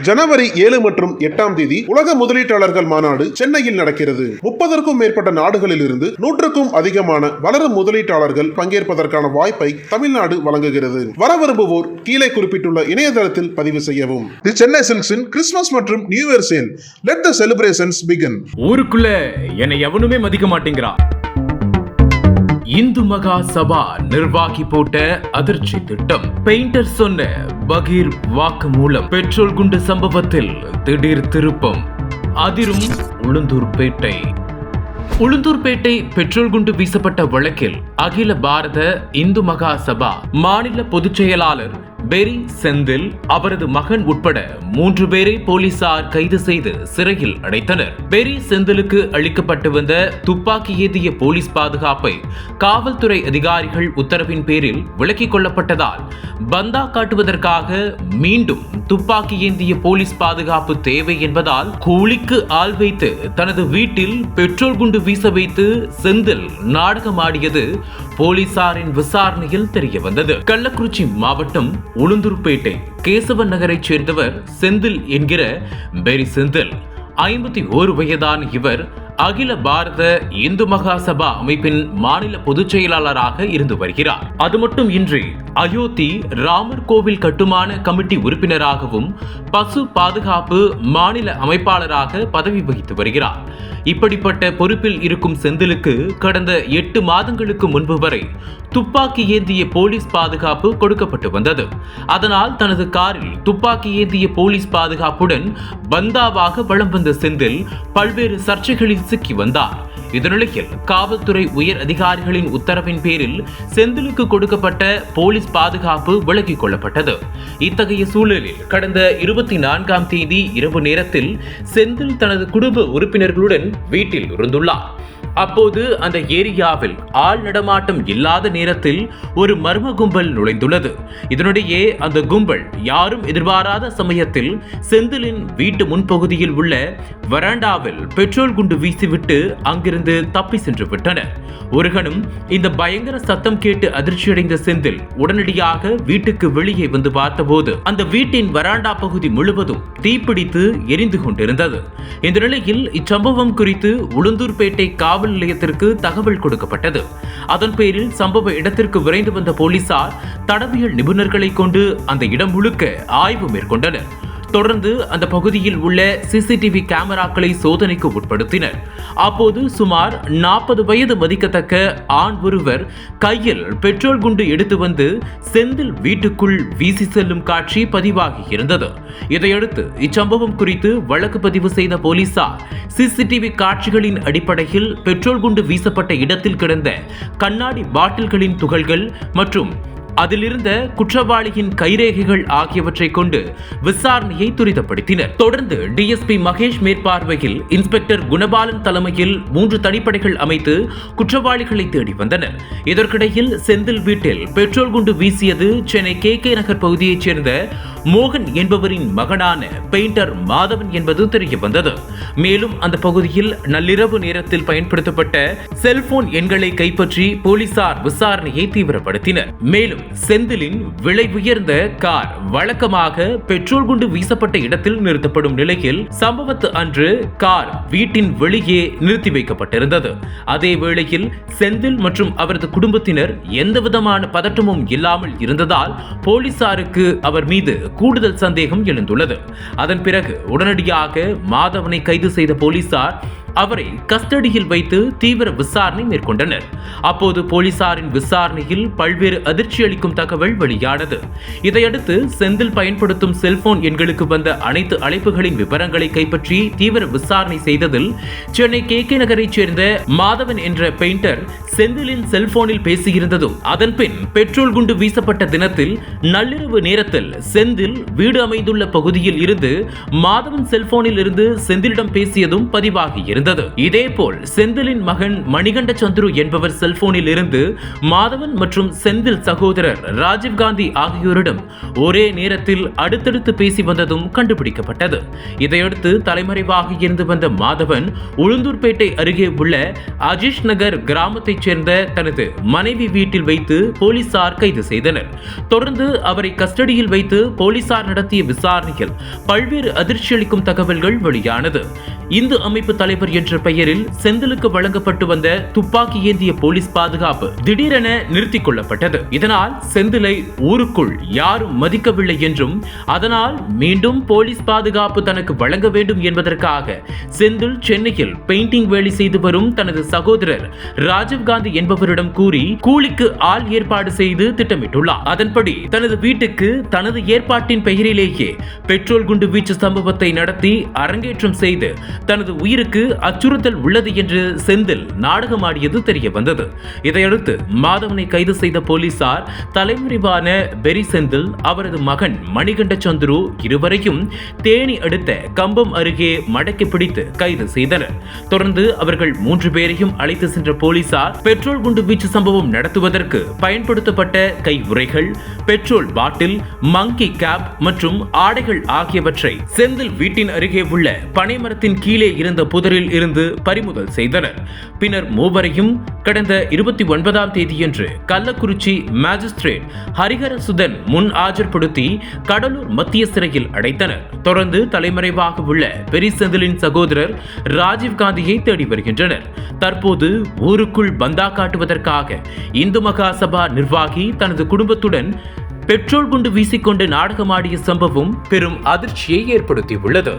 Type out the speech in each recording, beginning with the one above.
ஜனவரி 7 மற்றும் 8ஆம் தேதி உலக முதலீட்டாளர்கள் மாநாடு சென்னையில் நடக்கிறது. 30க்கும் மேற்பட்ட நாடுகளில் இருந்து 100க்கும் அதிகமான வளரும் முதலீட்டாளர்கள் பங்கேற்பதற்கான வாய்ப்பை தமிழ்நாடு வழங்குகிறது. வர விரும்புவோர் கீழே குறிப்பிட்டுள்ள இணையதளத்தில் பதிவு செய்யவும். தி சென்னை சில்க்ஸின் கிறிஸ்துமஸ் மற்றும் new year sale. Let the celebrations begin. ஊருக்குள்ள என்னை எவனுமே மதிக்க மாட்டேங்கிறான். இந்து மகா சபா நிர்வாகி போட்ட அதிர்ச்சி திட்டம். பெயிண்டர் சொன்ன பகீர் வாக்கு மூலம் பெட்ரோல் குண்டு சம்பவத்தில் திடீர் திருப்பம். அதிரும் உளுந்தூர்பேட்டை. உளுந்தூர்பேட்டை பெட்ரோல் குண்டு வீசப்பட்ட வழக்கில் அகில பாரத இந்து மகா சபா மாநில பொதுச் செயலாளர் பெரி செந்தில், அவரது மகன் உட்பட 3 பேரை போலீசார் கைது செய்து சிறையில் அடைத்தனர். பெரி செந்திலுக்கு அளிக்கப்பட்டு வந்த துப்பாக்கி ஏந்திய போலீஸ் பாதுகாப்பை காவல்துறை அதிகாரிகள் உத்தரவின் பேரில் விலக்கிக் கொள்ளப்பட்டதால் பந்தா காட்டுவதற்காக மீண்டும் துப்பாக்கி ஏந்திய போலீஸ் பாதுகாப்பு தேவை என்பதால் கூலிக்கு ஆள் வைத்து தனது வீட்டில் பெட்ரோல் குண்டு வீச வைத்து செந்தில் நாடகமாடியது போலீசாரின் விசாரணையில் தெரிய வந்தது. கள்ளக்குறிச்சி மாவட்டம் உளுந்தூர்பேட்டை கேசவன் நகரைச் சேர்ந்தவர் செந்தில் என்கிற பெரி செந்தில். 51 வயதான இவர் அகில பாரத இந்து மகா சபா அமைப்பின் மாநில பொதுச் செயலாளராக இருந்து வருகிறார். அது மட்டும் இன்றி அயோத்தி ராமர் கோவில் கட்டுமான கமிட்டி உறுப்பினராகவும் பசு பாதுகாப்பு மாநில அமைப்பாளராக பதவி வகித்து வருகிறார். இப்படிப்பட்ட பொறுப்பில் இருக்கும் செந்திலுக்கு கடந்த 8 மாதங்களுக்கு முன்பு வரை துப்பாக்கி ஏந்திய போலீஸ் பாதுகாப்பு கொடுக்கப்பட்டு வந்தது. அதனால் தனது காரில் துப்பாக்கி ஏந்திய போலீஸ் பாதுகாப்புடன் பந்தாவாக வலம் வந்த செந்தில் பல்வேறு சர்ச்சைகளில் சிக்கி வந்தார். இதனிடையில் காவல்துறை உயர் அதிகாரிகளின் உத்தரவின் பேரில் செந்திலுக்கு கொடுக்கப்பட்ட போலீஸ் பாதுகாப்பு விலக்கிக் கொள்ளப்பட்டது. இத்தகைய சூழலில் கடந்த 24ஆம் தேதி இரவு நேரத்தில் செந்தில் தனது குடும்ப உறுப்பினர்களுடன் வீட்டில் இருந்துள்ளார். அப்போது அந்த ஏரியாவில் ஆள் நடமாட்டம் இல்லாத நேரத்தில் ஒரு மர்ம கும்பல் நுழைந்துள்ளது. இதனிடையே அந்த கும்பல் யாரும் எதிர்பாராத சமயத்தில் செந்திலின் வீட்டு முன்பகுதியில் உள்ள வராண்டாவில் பெட்ரோல் குண்டு வீசிவிட்டு அங்கிருந்து தப்பி சென்று விட்டனர். ஒரு கணம் இந்த பயங்கர சத்தம் கேட்டு அதிர்ச்சியடைந்த செந்தில் உடனடியாக வீட்டுக்கு வெளியே வந்து பார்த்தபோது அந்த வீட்டின் வராண்டா பகுதி முழுவதும் தீப்பிடித்து எரிந்து கொண்டிருந்தது. இந்த நிலையில் இச்சம்பவம் குறித்து உளுந்தூர்பேட்டை காவல் நிலையத்திற்கு தகவல் கொடுக்கப்பட்டது. அதன் பேரில் சம்பவ இடத்திற்கு விரைந்து வந்த போலீசார் தடவியல் நிபுணர்களை கொண்டு அந்த இடம் முழுக்க ஆய்வு மேற்கொண்டனர். தொடர்ந்து அந்த பகுதியில் உள்ள சிசிடிவி கேமராக்களை சோதனைக்கு உட்படுத்தினர். அப்போது சுமார் 40 வயது மதிக்கத்தக்க ஆண் ஒருவர் கையில் பெட்ரோல் குண்டு எடுத்து வந்து செந்தில் வீட்டுக்குள் வீசி செல்லும் காட்சி பதிவாகி இருந்தது. இதையடுத்து இச்சம்பவம் குறித்து வழக்கு பதிவு செய்த போலீசார் சிசிடிவி காட்சிகளின் அடிப்படையில் பெட்ரோல் குண்டு வீசப்பட்ட இடத்தில் கிடந்த கண்ணாடி பாட்டில்களின் துகள்கள் மற்றும் அதிலிருந்த குற்றவாளியின் கைரேகைகள் ஆகியவற்றை கொண்டு விசாரணையை துரிதப்படுத்தினர். தொடர்ந்து டிஎஸ்பி மகேஷ் மேற்பார்வையில் இன்ஸ்பெக்டர் குணபாலன் தலைமையில் 3 தனிப்படைகள் அமைத்து குற்றவாளிகளை தேடி வந்தனர். இதற்கிடையில் செந்தில் வீட்டில் பெட்ரோல் குண்டு வீசியது சென்னை KK நகர் பகுதியைச் சேர்ந்த மோகன் என்பவரின் மகனான பெயிண்டர் மாதவன் என்பது தெரிய வந்தது. மேலும் அந்த பகுதியில் நள்ளிரவு நேரத்தில் பயன்படுத்தப்பட்ட செல்போன் எண்களை கைப்பற்றி போலீசார் விசாரணையை தீவிரப்படுத்தினர். மேலும் செந்திலின் விலை உயர்ந்த கார் வழக்கமாக பெட்ரோல் குண்டு வீசப்பட்ட இடத்தில் நிறுத்தப்படும் நிலையில் சம்பவத்து அன்று கார் வீட்டின் வெளியே நிறுத்தி வைக்கப்பட்டிருந்தது. அதே வேளையில் செந்தில் மற்றும் அவரது குடும்பத்தினர் எந்தவிதமான பதற்றமும் இல்லாமல் இருந்ததால் போலீசாருக்கு அவர் மீது கூடுதல் சந்தேகம் எழுந்துள்ளது. அதன் பிறகு உடனடியாக மாதவனை கைது செய்த போலீசார் அவரை கஸ்டடியில் வைத்து தீவிர விசாரணை மேற்கொண்டனர். அப்போது போலீசாரின் விசாரணையில் பல்வேறு அதிர்ச்சி அளிக்கும் தகவல் வெளியானது. இதையடுத்து செந்தில் பயன்படுத்தும் செல்போன் எண்களுக்கு வந்த அனைத்து அழைப்புகளின் விவரங்களை கைப்பற்றி தீவிர விசாரணை செய்ததில் சென்னை KK நகரைச் சேர்ந்த மாதவன் என்ற பெயிண்டர் செந்திலின் செல்போனில் பேசியிருந்ததும் அதன்பின் பெட்ரோல் குண்டு வீசப்பட்ட தினத்தில் நள்ளிரவு நேரத்தில் செந்தில் வீடு அமைந்துள்ள பகுதியில் இருந்து மாதவன் செல்போனில் இருந்து செந்திலிடம் பேசியதும் பதிவாகி இருந்தது. இருந்தது. இதேபோல் செந்திலின் மகன் மணிகண்ட சந்துரு என்பவர் செல்போனில் இருந்து மாதவன் மற்றும் செந்தில் சகோதரர் ராஜீவ்காந்தி ஆகியோரிடம் ஒரே நேரத்தில் அடுத்தடுத்து பேசி வந்ததும் கண்டுபிடிக்கப்பட்டது. இதையடுத்து தலைமறைவாக இருந்து வந்த மாதவன் உளுந்தூர்பேட்டை அருகே உள்ள அஜிஷ் நகர் கிராமத்தைச் சேர்ந்த தனது மனைவி வீட்டில் வைத்து போலீசார் கைது செய்தனர். தொடர்ந்து அவரை கஸ்டடியில் வைத்து போலீசார் நடத்திய விசாரணையில் பல்வேறு அதிர்ச்சியளிக்கும் தகவல்கள் வெளியானது. இந்து அமைப்பு தலைவர் என்ற பெயரில் செந்திலுக்கு வழங்கப்பட்டு வந்த துப்பாக்கி ஏந்திய போலீஸ் பாதுகாப்பு திடீரென நிறுத்திக் கொள்ளப்பட்டது. இதனால் செந்திலை ஊருக்குள் யாரும் மதிக்கவில்லை என்றும் அதனால் மீண்டும் போலீஸ் பாதுகாப்பு தனக்கு வழங்க வேண்டும் என்பதற்காக செந்தில் சென்னையில் பெயிண்டிங் வேலை செய்து வரும் தனது சகோதரர் ராஜீவ்காந்தி என்பவரிடம் கூறி கூலிக்கு ஆள் ஏற்பாடு செய்து திட்டமிட்டுள்ளார். அதன்படி தனது வீட்டுக்கு தனது ஏற்பாட்டின் பெயரிலேயே பெட்ரோல் குண்டு வீச்சு சம்பவத்தை நடத்தி அரங்கேற்றம் செய்து தனது உயிருக்கு அச்சுறுத்தல் உள்ளது என்று செந்தில் நாடகமாடியது தெரிய வந்தது. இதையடுத்து மாதவனை கைது செய்த போலீசார் தலைமறைவான பெரி செந்தில், அவரது மகன் மணிகண்ட சந்துரு இருவரையும் தேனி அடுத்த கம்பம் அருகே மடக்கி பிடித்து கைது செய்தனர். தொடர்ந்து அவர்கள் 3 பேரையும் அழைத்து சென்ற போலீசார் பெட்ரோல் குண்டு வீச்சு சம்பவம் நடத்துவதற்கு பயன்படுத்தப்பட்ட கை உறைகள், பெட்ரோல் பாட்டில், மங்கி கேப் மற்றும் ஆடைகள் ஆகியவற்றை செந்தில் வீட்டின் அருகே உள்ள பனைமரத்தின் கீழே இருந்த புதரில் இருந்து பறிமுதல் செய்தனர். பின்னர் மூவரையும் கடந்த 29ஆம் தேதியன்று கள்ளக்குறிச்சி மேஜிஸ்ட்ரேட் ஹரிஹரசுதன் முன் ஆஜர்படுத்தி கடலூர் மத்திய சிறையில் அடைத்தனர். தொடர்ந்து தலைமறைவாக உள்ள பெரி செந்திலின் சகோதரர் ராஜீவ்காந்தியை தேடி வருகின்றனர். தற்போது ஊருக்குள் பந்தா காட்டுவதற்காக இந்து மகா சபா நிர்வாகி தனது குடும்பத்துடன் பெட்ரோல் குண்டு வீசிக்கொண்டு நாடகமாடிய சம்பவம் பெரும் அதிர்ச்சியை ஏற்படுத்தியுள்ளது.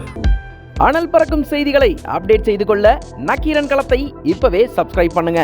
அனல் பறக்கும் செய்திகளை அப்டேட் செய்து கொள்ள நக்கீரன் களத்தை இப்பவே சப்ஸ்கிரைப் பண்ணுங்க.